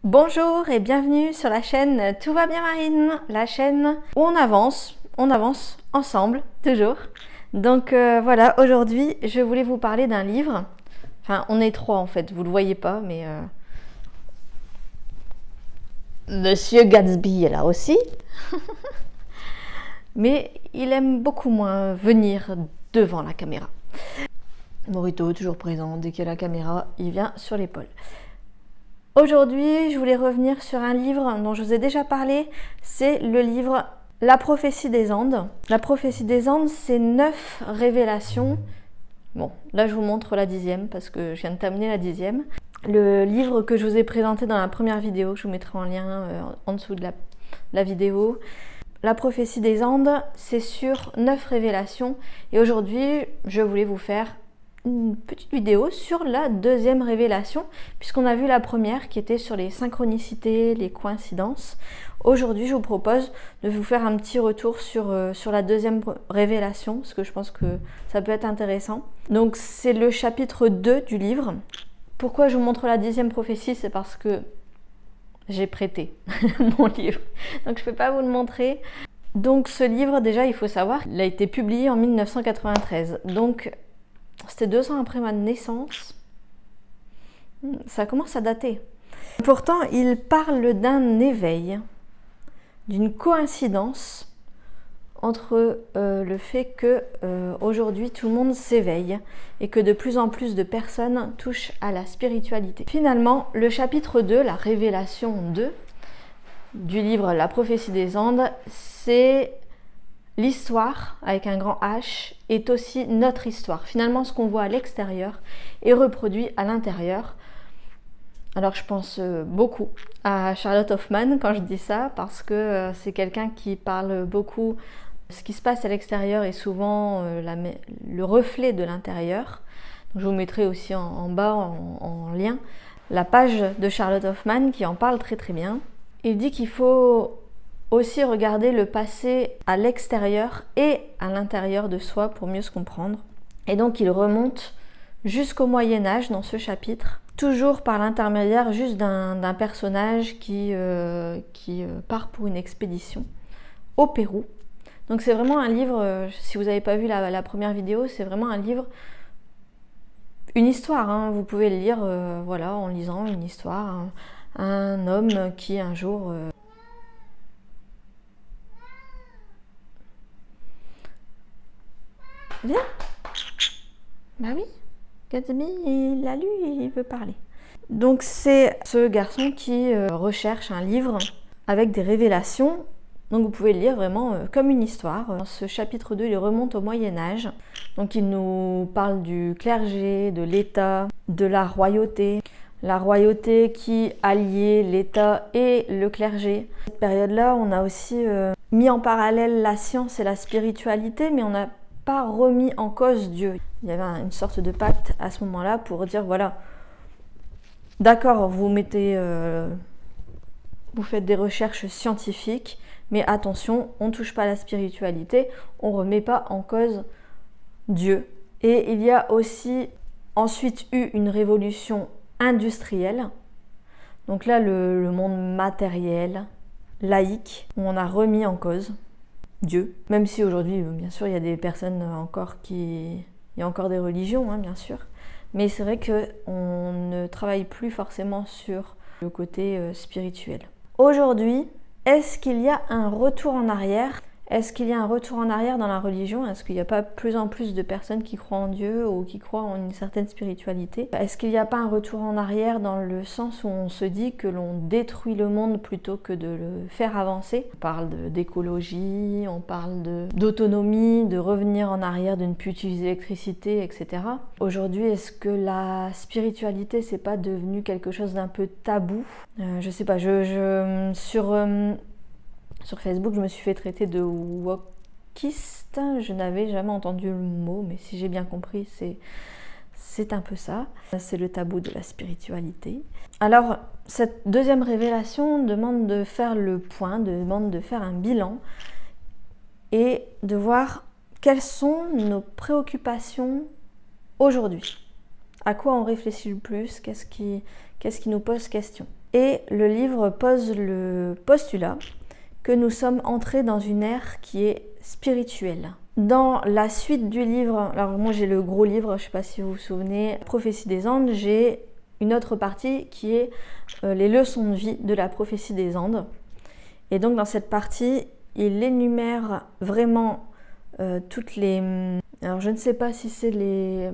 Bonjour et bienvenue sur la chaîne Tout va bien Marine, la chaîne où on avance ensemble, toujours. Donc voilà, aujourd'hui je voulais vous parler d'un livre. Enfin, on est trois en fait, vous le voyez pas, mais Monsieur Gatsby est là aussi. Mais il aime beaucoup moins venir devant la caméra. Morito, toujours présent, dès qu'il y a la caméra, il vient sur l'épaule. Aujourd'hui, je voulais revenir sur un livre dont je vous ai déjà parlé. C'est le livre La prophétie des Andes. La prophétie des Andes, c'est 9 révélations. Bon, là je vous montre la 10e parce que je viens de terminer la 10e. Le livre que je vous ai présenté dans la première vidéo, je vous mettrai en lien en dessous de la vidéo. La prophétie des Andes, c'est sur 9 révélations. Et aujourd'hui, je voulais vous faire une petite vidéo sur la deuxième révélation, puisqu'on a vu la première qui était sur les synchronicités, les coïncidences. Aujourd'hui, je vous propose de vous faire un petit retour sur la deuxième révélation, parce que je pense que ça peut être intéressant. Donc, c'est le chapitre 2 du livre. Pourquoi je vous montre la 10e prophétie? C'est parce que j'ai prêté mon livre, donc je ne peux pas vous le montrer. Donc, ce livre, déjà, il faut savoir, il a été publié en 1993. Donc, c'était 2 ans après ma naissance. Ça commence à dater. Pourtant, il parle d'un éveil, d'une coïncidence entre le fait que aujourd'hui tout le monde s'éveille et que de plus en plus de personnes touchent à la spiritualité. Finalement, le chapitre 2, la révélation 2 du livre La prophétie des Andes, c'est l'histoire, avec un grand H, est aussi notre histoire. Finalement, ce qu'on voit à l'extérieur est reproduit à l'intérieur. Alors, je pense beaucoup à Charlotte Hoffman quand je dis ça, parce que c'est quelqu'un qui parle beaucoup. Ce qui se passe à l'extérieur est souvent le reflet de l'intérieur. Je vous mettrai aussi en bas, en lien, la page de Charlotte Hoffman qui en parle très très bien. Il dit qu'il faut aussi regarder le passé à l'extérieur et à l'intérieur de soi pour mieux se comprendre. Et donc il remonte jusqu'au Moyen-Âge dans ce chapitre, toujours par l'intermédiaire juste d'un personnage qui part pour une expédition au Pérou. Donc c'est vraiment un livre, si vous n'avez pas vu la première vidéo, c'est vraiment un livre, une histoire, hein. Vous pouvez le lire voilà, en lisant une histoire, un homme qui un jour... Viens. Bah oui, Gatsby, il a lu et il veut parler. Donc c'est ce garçon qui recherche un livre avec des révélations. Donc vous pouvez le lire vraiment comme une histoire. Dans ce chapitre 2, il remonte au Moyen-Âge. Donc il nous parle du clergé, de l'État, de la royauté. La royauté qui alliait l'État et le clergé. À cette période-là, on a aussi mis en parallèle la science et la spiritualité, mais on n'a pas remis en cause Dieu. Il y avait une sorte de pacte à ce moment-là pour dire voilà, d'accord, vous faites des recherches scientifiques, mais attention, on ne touche pas à la spiritualité, on ne remet pas en cause Dieu. Et il y a aussi ensuite eu une révolution industrielle. Donc là, le monde matériel, laïque, où on a remis en cause Dieu. Même si aujourd'hui, bien sûr, il y a des personnes encore il y a encore des religions, hein, bien sûr. Mais c'est vrai qu'on ne travaille plus forcément sur le côté spirituel. Aujourd'hui, est-ce qu'il y a un retour en arrière? Est-ce qu'il y a un retour en arrière dans la religion? Est-ce qu'il n'y a pas plus en plus de personnes qui croient en Dieu ou qui croient en une certaine spiritualité? Est-ce qu'il n'y a pas un retour en arrière dans le sens où on se dit que l'on détruit le monde plutôt que de le faire avancer? On parle d'écologie, on parle d'autonomie, de revenir en arrière, de ne plus utiliser l'électricité, etc. Aujourd'hui, est-ce que la spiritualité, c'est pas devenu quelque chose d'un peu tabou? Je sais pas, sur Facebook, je me suis fait traiter de wokiste. Je n'avais jamais entendu le mot, mais si j'ai bien compris, c'est un peu ça. C'est le tabou de la spiritualité. Alors, cette deuxième révélation demande de faire le point, demande de faire un bilan et de voir quelles sont nos préoccupations aujourd'hui. À quoi on réfléchit le plus? Qu'est-ce qui nous pose question? Et le livre pose le postulat que nous sommes entrés dans une ère qui est spirituelle. Dans la suite du livre, alors moi j'ai le gros livre, je ne sais pas si vous vous souvenez, Prophétie des Andes, j'ai une autre partie qui est les leçons de vie de la prophétie des Andes. Et donc dans cette partie, il énumère vraiment toutes les... Alors je ne sais pas si c'est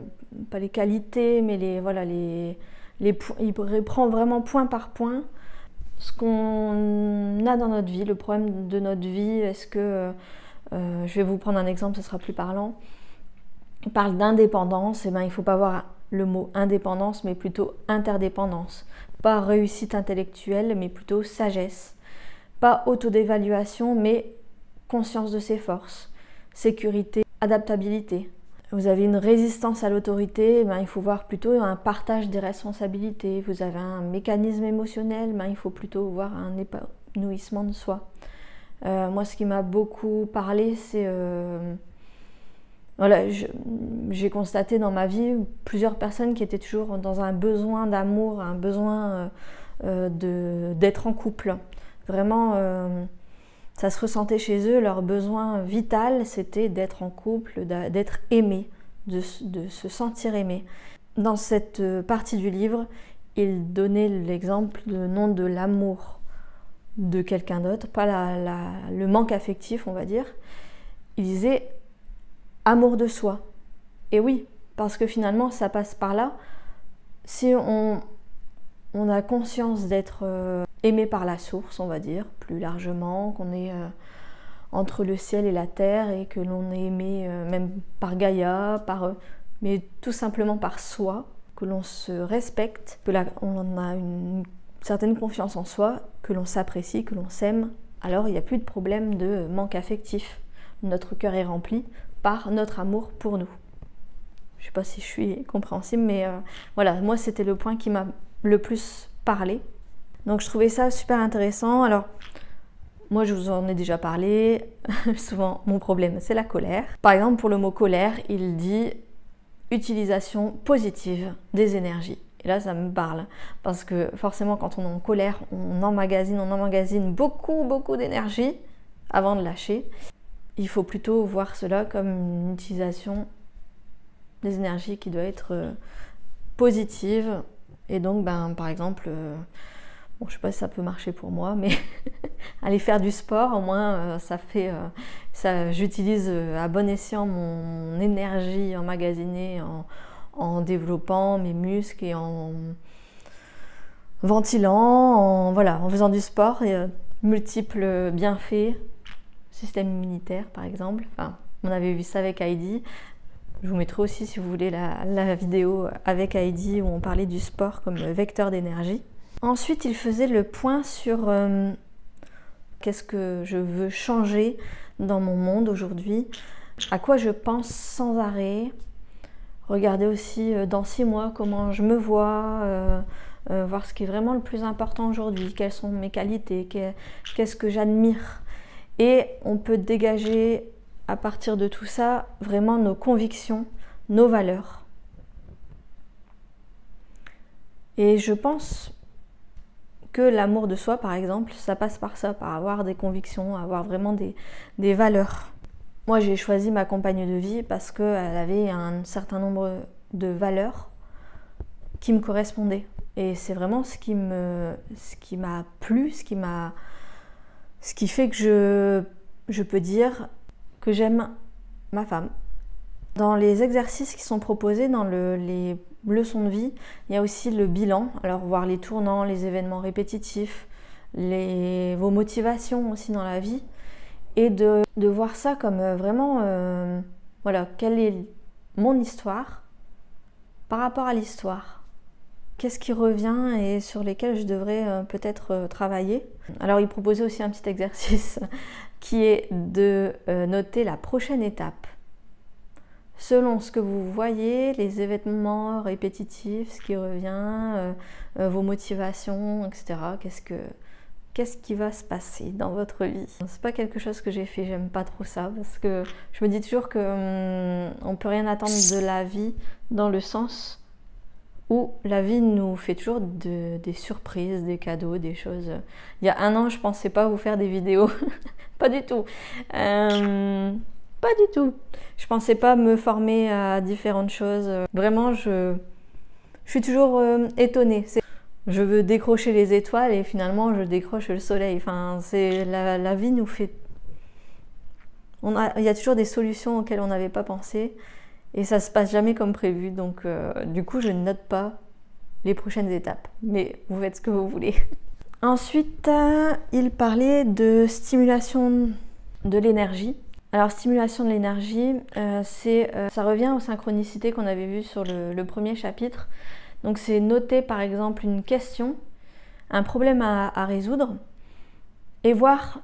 pas les qualités, mais il reprend vraiment point par point ce qu'on a dans notre vie, le problème de notre vie. Est-ce que... je vais vous prendre un exemple, ce sera plus parlant. Il parle d'indépendance, et ben il ne faut pas voir le mot indépendance, mais plutôt interdépendance. Pas réussite intellectuelle, mais plutôt sagesse. Pas autodévaluation, mais conscience de ses forces. Sécurité, adaptabilité. Vous avez une résistance à l'autorité, ben il faut voir plutôt un partage des responsabilités. Vous avez un mécanisme émotionnel, ben il faut plutôt voir un épanouissement de soi. Moi, ce qui m'a beaucoup parlé, c'est... Voilà, j'ai constaté dans ma vie plusieurs personnes qui étaient toujours dans un besoin d'amour, un besoin d'être en couple. Vraiment, ça se ressentait chez eux, leur besoin vital, c'était d'être en couple, d'être aimé, de se sentir aimé. Dans cette partie du livre, il donnait l'exemple non de l'amour de quelqu'un d'autre, pas le manque affectif, on va dire. Il disait amour de soi. Et oui, parce que finalement, ça passe par là. Si on a conscience d'être aimé par la source, on va dire, plus largement, qu'on est entre le ciel et la terre et que l'on est aimé même par Gaïa, mais tout simplement par soi, que l'on se respecte, que on a une certaine confiance en soi, que l'on s'apprécie, que l'on s'aime, alors il n'y a plus de problème de manque affectif. Notre cœur est rempli par notre amour pour nous. Je ne sais pas si je suis compréhensible, mais voilà, moi c'était le point qui m'a le plus parlé. Donc je trouvais ça super intéressant. Alors, moi je vous en ai déjà parlé, souvent mon problème c'est la colère. Par exemple, pour le mot colère, il dit utilisation positive des énergies. Et là, ça me parle, parce que forcément, quand on est en colère, on emmagasine beaucoup d'énergie avant de lâcher. Il faut plutôt voir cela comme une utilisation des énergies qui doit être positive. Et donc, par exemple, bon, je ne sais pas si ça peut marcher pour moi, mais aller faire du sport, au moins, j'utilise à bon escient mon énergie emmagasinée en développant mes muscles et en ventilant, en faisant du sport, et multiples bienfaits, système immunitaire par exemple. Enfin, on avait vu ça avec Heidi. Je vous mettrai aussi, si vous voulez, la vidéo avec Heidi où on parlait du sport comme vecteur d'énergie. Ensuite, il faisait le point sur qu'est-ce que je veux changer dans mon monde aujourd'hui, à quoi je pense sans arrêt. Regardez aussi dans 6 mois comment je me vois, voir ce qui est vraiment le plus important aujourd'hui, quelles sont mes qualités, qu'est-ce que j'admire. Et on peut dégager à partir de tout ça vraiment nos convictions, nos valeurs. Et je pense que l'amour de soi, par exemple, ça passe par ça, par avoir des convictions, avoir vraiment des valeurs. Moi, j'ai choisi ma compagne de vie parce qu'elle avait un certain nombre de valeurs qui me correspondaient. Et c'est vraiment ce qui m'a plu, ce qui fait que je peux dire que j'aime ma femme. Dans les exercices qui sont proposés dans les leçons de vie, il y a aussi le bilan. Alors voir les tournants, les événements répétitifs, vos motivations aussi dans la vie. Et de voir ça comme vraiment, voilà, quelle est mon histoire par rapport à l'histoire. Qu'est-ce qui revient et sur lesquels je devrais peut-être travailler. Alors il proposait aussi un petit exercice qui est de noter la prochaine étape. Selon ce que vous voyez, les événements répétitifs, ce qui revient, vos motivations, etc. Qu'est-ce qui va se passer dans votre vie? C'est pas quelque chose que j'ai fait, j'aime pas trop ça, parce que je me dis toujours que on peut rien attendre de la vie dans le sens où la vie nous fait toujours des surprises, des cadeaux, des choses. Il y a un an, je pensais pas vous faire des vidéos, pas du tout. Pas du tout. Je pensais pas me former à différentes choses. Vraiment, je suis toujours étonnée. Je veux décrocher les étoiles et finalement je décroche le soleil. Enfin, la vie nous fait... il y a toujours des solutions auxquelles on n'avait pas pensé et ça se passe jamais comme prévu. Donc du coup, je ne note pas les prochaines étapes. Mais vous faites ce que vous voulez. Ensuite, il parlait de stimulation de l'énergie. Alors, stimulation de l'énergie, ça revient aux synchronicités qu'on avait vues sur le premier chapitre. Donc, c'est noter par exemple une question, un problème à résoudre et voir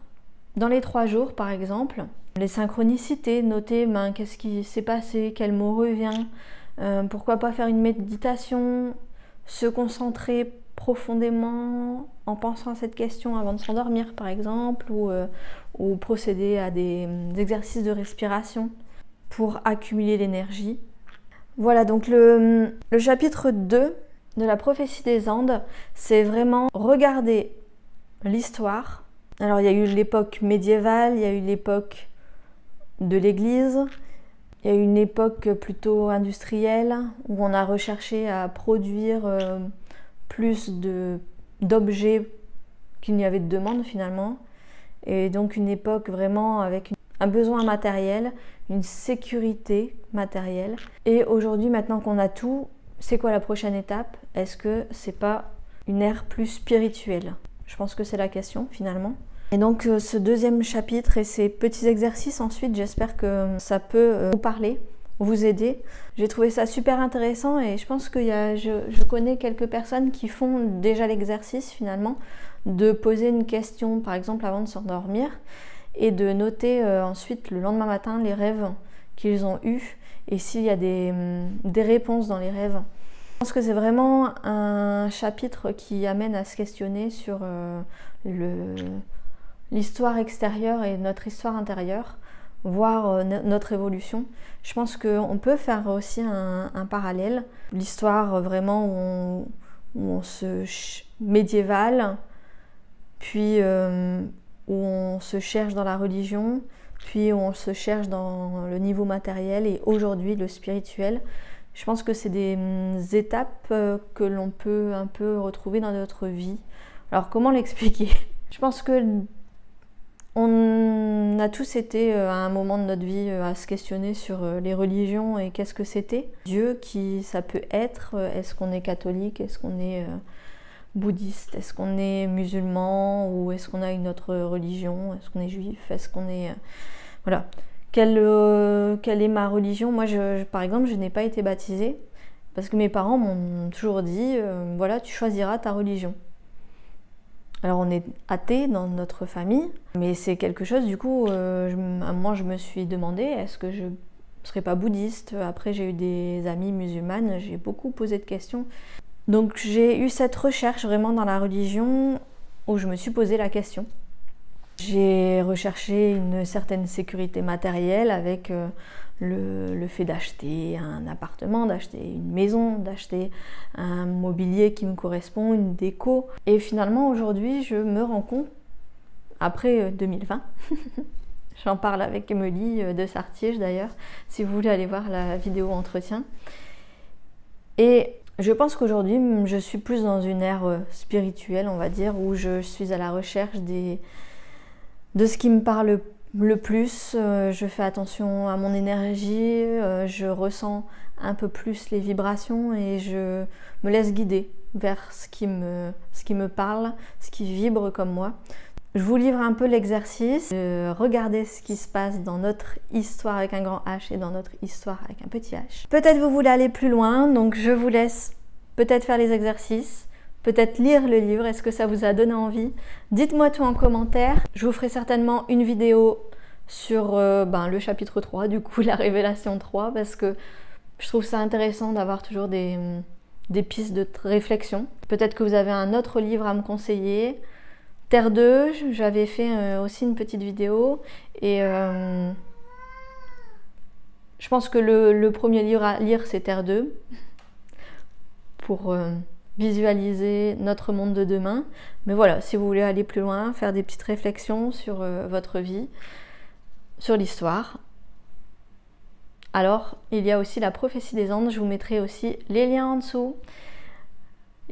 dans les 3 jours par exemple les synchronicités, noter qu'est-ce qui s'est passé, quel mot revient, pourquoi pas faire une méditation, se concentrer profondément en pensant à cette question avant de s'endormir par exemple, ou procéder à des exercices de respiration pour accumuler l'énergie. Voilà, donc le chapitre 2 de la prophétie des Andes, c'est vraiment regarder l'histoire. Alors il y a eu l'époque médiévale, il y a eu l'époque de l'Église, il y a eu une époque plutôt industrielle où on a recherché à produire plus d'objets qu'il n'y avait de demande finalement. Et donc une époque vraiment avec un besoin matériel, une sécurité matérielle. Et aujourd'hui, maintenant qu'on a tout, c'est quoi la prochaine étape? Est-ce que c'est pas une ère plus spirituelle? Je pense que c'est la question finalement. Et donc ce deuxième chapitre et ces petits exercices ensuite, j'espère que ça peut vous parler, vous aider. J'ai trouvé ça super intéressant et je pense que je connais quelques personnes qui font déjà l'exercice finalement de poser une question par exemple avant de s'endormir et de noter ensuite le lendemain matin les rêves qu'ils ont eus et s'il y a des réponses dans les rêves. Je pense que c'est vraiment un chapitre qui amène à se questionner sur l'histoire extérieure et notre histoire intérieure, voir notre évolution. Je pense qu'on peut faire aussi un parallèle. L'histoire vraiment où on se médiévale, puis où on se cherche dans la religion, puis où on se cherche dans le niveau matériel et aujourd'hui le spirituel. Je pense que c'est des étapes que l'on peut un peu retrouver dans notre vie. Alors comment l'expliquer? Je pense que on a tous été à un moment de notre vie à se questionner sur les religions et qu'est-ce que c'était. Dieu, qui ça peut être, est-ce qu'on est catholique, est-ce qu'on est bouddhiste, est-ce qu'on est musulman ou est-ce qu'on a une autre religion, est-ce qu'on est juif, est-ce qu'on est... Voilà. Quelle est ma religion? Moi, par exemple, je n'ai pas été baptisée parce que mes parents m'ont toujours dit, voilà, tu choisiras ta religion. Alors on est athée dans notre famille, mais c'est quelque chose du coup, moi je me suis demandé, est-ce que je ne serais pas bouddhiste? Après j'ai eu des amies musulmanes, j'ai beaucoup posé de questions. Donc j'ai eu cette recherche vraiment dans la religion où je me suis posé la question. J'ai recherché une certaine sécurité matérielle avec le fait d'acheter un appartement, d'acheter une maison, d'acheter un mobilier qui me correspond, une déco. Et finalement aujourd'hui je me rends compte, après 2020, j'en parle avec Émilie de Sartiège d'ailleurs, si vous voulez aller voir la vidéo entretien. Et je pense qu'aujourd'hui je suis plus dans une ère spirituelle, on va dire, où je suis à la recherche de ce qui me parle le plus. Je fais attention à mon énergie, je ressens un peu plus les vibrations et je me laisse guider vers ce qui me parle, ce qui vibre comme moi. Je vous livre un peu l'exercice de regarder ce qui se passe dans notre histoire avec un grand H et dans notre histoire avec un petit H. Peut-être vous voulez aller plus loin, donc je vous laisse peut-être faire les exercices, peut-être lire le livre. Est-ce que ça vous a donné envie? Dites-moi tout en commentaire. Je vous ferai certainement une vidéo sur le chapitre 3, du coup la révélation 3, parce que je trouve ça intéressant d'avoir toujours des pistes de réflexion. Peut-être que vous avez un autre livre à me conseiller. Terre 2, j'avais fait aussi une petite vidéo et je pense que le premier livre à lire c'est Terre 2. pour visualiser notre monde de demain. Mais voilà, si vous voulez aller plus loin, faire des petites réflexions sur votre vie, sur l'histoire. Alors, il y a aussi la prophétie des Andes, je vous mettrai aussi les liens en dessous.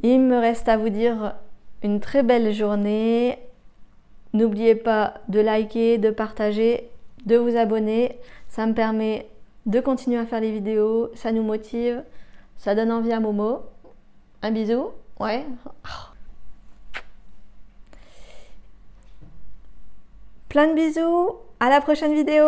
Il me reste à vous dire une très belle journée. N'oubliez pas de liker, de partager, de vous abonner. Ça me permet de continuer à faire les vidéos, ça nous motive, ça donne envie à Momo. Un bisou, ouais. Plein de bisous, à la prochaine vidéo.